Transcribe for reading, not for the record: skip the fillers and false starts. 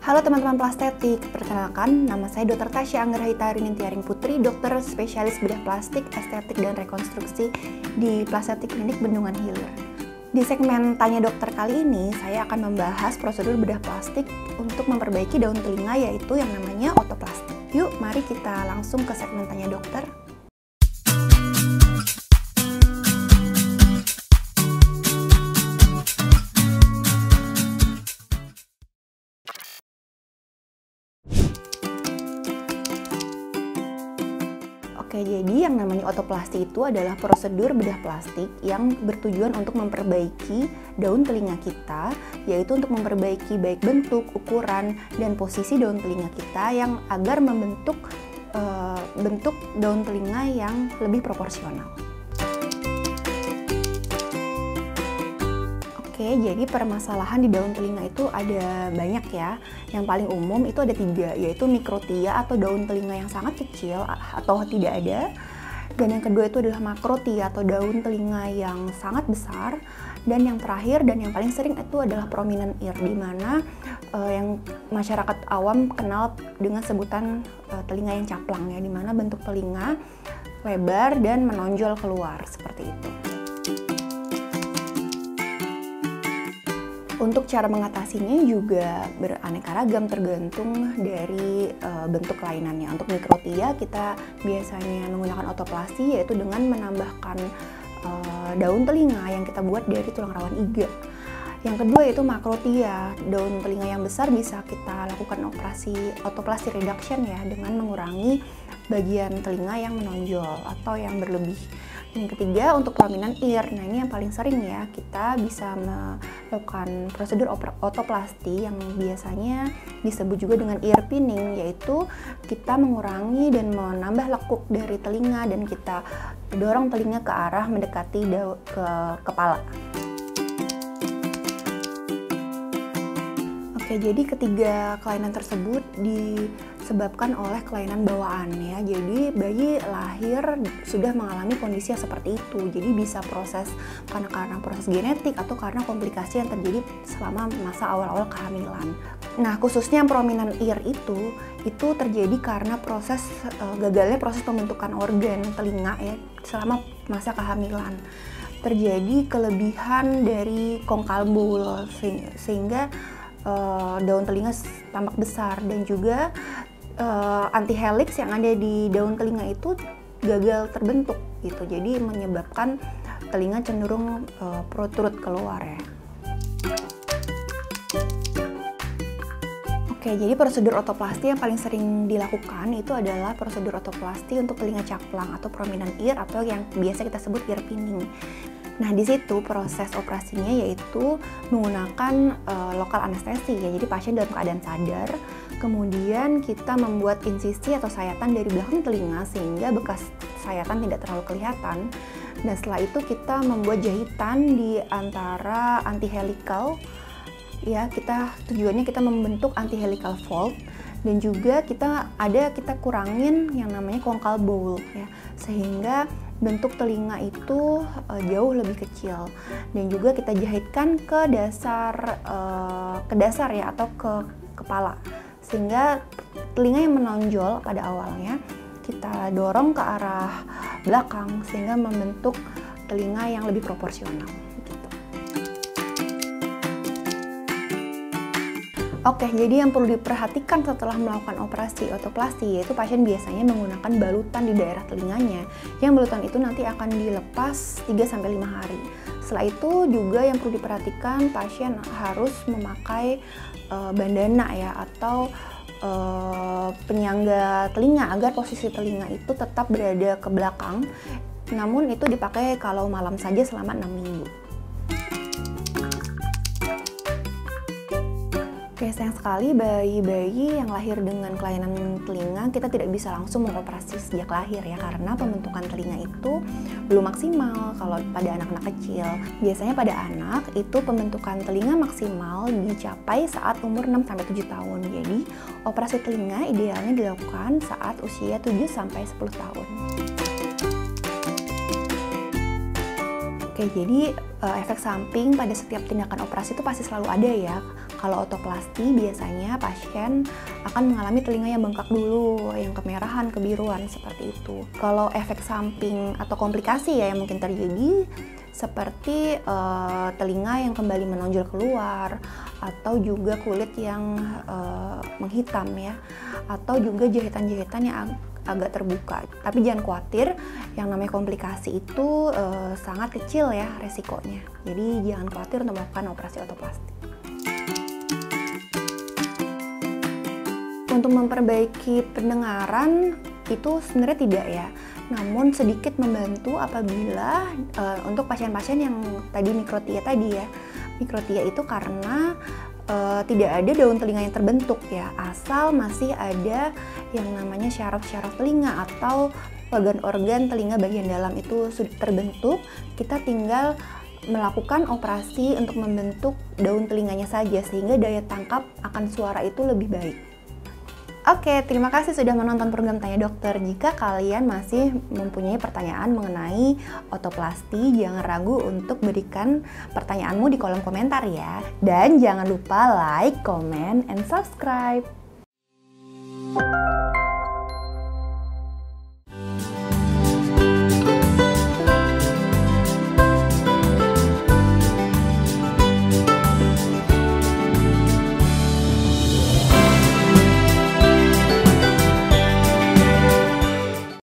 Halo teman-teman Plastetik, perkenalkan nama saya Dr. Tasya Anggrahita Rinitiaring Putri, dokter spesialis bedah plastik, estetik, dan rekonstruksi di Plastetik Klinik Bendungan Hilir. Di segmen Tanya Dokter kali ini, saya akan membahas prosedur bedah plastik untuk memperbaiki daun telinga, yaitu yang namanya otoplastik. Yuk, mari kita langsung ke segmen Tanya Dokter. Oke, jadi yang namanya otoplasti itu adalah prosedur bedah plastik yang bertujuan untuk memperbaiki daun telinga kita, yaitu untuk memperbaiki baik bentuk, ukuran, dan posisi daun telinga kita yang agar membentuk bentuk daun telinga yang lebih proporsional. Oke, jadi permasalahan di daun telinga itu ada banyak ya. Yang paling umum itu ada 3, yaitu mikrotia atau daun telinga yang sangat kecil atau tidak ada. Dan yang kedua itu adalah makrotia atau daun telinga yang sangat besar. Dan yang terakhir dan yang paling sering itu adalah prominent ear, di mana yang masyarakat awam kenal dengan sebutan telinga yang caplang ya, di mana bentuk telinga lebar dan menonjol keluar seperti itu. Untuk cara mengatasinya juga beraneka ragam tergantung dari bentuk kelainannya. Untuk mikrotia kita biasanya menggunakan otoplasti, yaitu dengan menambahkan daun telinga yang kita buat dari tulang rawan iga. Yang kedua yaitu makrotia, daun telinga yang besar bisa kita lakukan operasi otoplasti reduction ya, dengan mengurangi bagian telinga yang menonjol atau yang berlebih. Yang ketiga untuk prominent ear, nah ini yang paling sering ya, kita bisa melakukan prosedur otoplasti yang biasanya disebut juga dengan ear pinning, yaitu kita mengurangi dan menambah lekuk dari telinga dan kita dorong telinga ke arah mendekati ke kepala. Oke, jadi ketiga kelainan tersebut disebabkan oleh kelainan bawaan ya. Jadi bayi lahir sudah mengalami kondisi yang seperti itu. Jadi bisa karena proses genetik atau karena komplikasi yang terjadi selama masa awal-awal kehamilan. Nah, khususnya yang prominent ear itu terjadi karena gagalnya proses pembentukan organ telinga ya selama masa kehamilan. Terjadi kelebihan dari kongal bowl sehingga daun telinga tampak besar, dan juga antihelix yang ada di daun telinga itu gagal terbentuk gitu, jadi menyebabkan telinga cenderung protrude keluar ya. Oke, jadi prosedur otoplasti yang paling sering dilakukan itu adalah prosedur otoplasti untuk telinga caplang atau prominent ear atau yang biasa kita sebut ear pinning. Nah, di situ proses operasinya yaitu menggunakan lokal anestesi ya. Jadi pasien dalam keadaan sadar, kemudian kita membuat insisi atau sayatan dari belakang telinga sehingga bekas sayatan tidak terlalu kelihatan. Dan setelah itu kita membuat jahitan di antara antihelical ya, tujuannya kita membentuk antihelical fold, dan juga kita kurangin yang namanya kongal bowl ya, sehingga bentuk telinga itu jauh lebih kecil, dan juga kita jahitkan ke dasar ya atau ke kepala, sehingga telinga yang menonjol pada awalnya kita dorong ke arah belakang sehingga membentuk telinga yang lebih proporsional. Oke, jadi yang perlu diperhatikan setelah melakukan operasi otoplasti yaitu pasien biasanya menggunakan balutan di daerah telinganya, yang balutan itu nanti akan dilepas 3-5 hari. Setelah itu juga yang perlu diperhatikan, pasien harus memakai bandana ya atau penyangga telinga agar posisi telinga itu tetap berada ke belakang, namun itu dipakai kalau malam saja selama 6 minggu. Oke, sayang sekali bayi-bayi yang lahir dengan kelainan telinga kita tidak bisa langsung mengoperasi sejak lahir ya, karena pembentukan telinga itu belum maksimal kalau pada anak-anak kecil. Biasanya pada anak itu pembentukan telinga maksimal dicapai saat umur 6-7 tahun. Jadi operasi telinga idealnya dilakukan saat usia 7-10 tahun. Oke, jadi efek samping pada setiap tindakan operasi itu pasti selalu ada ya. Kalau otoplasti biasanya pasien akan mengalami telinga yang bengkak dulu, yang kemerahan, kebiruan seperti itu. Kalau efek samping atau komplikasi ya yang mungkin terjadi seperti telinga yang kembali menonjol keluar, atau juga kulit yang menghitam ya, atau juga jahitan-jahitan yang agak terbuka. Tapi jangan khawatir, yang namanya komplikasi itu sangat kecil ya resikonya. Jadi jangan khawatir untuk melakukan operasi otoplasti. Untuk memperbaiki pendengaran itu sebenarnya tidak ya, namun sedikit membantu apabila untuk pasien-pasien yang tadi mikrotia tadi ya. Mikrotia itu karena tidak ada daun telinga yang terbentuk ya, asal masih ada yang namanya syaraf-syaraf telinga atau organ-organ telinga bagian dalam itu sudah terbentuk, kita tinggal melakukan operasi untuk membentuk daun telinganya saja sehingga daya tangkap akan suara itu lebih baik. Oke, terima kasih sudah menonton program Tanya Dokter. Jika kalian masih mempunyai pertanyaan mengenai otoplasti, jangan ragu untuk berikan pertanyaanmu di kolom komentar ya. Dan jangan lupa like, comment, and subscribe.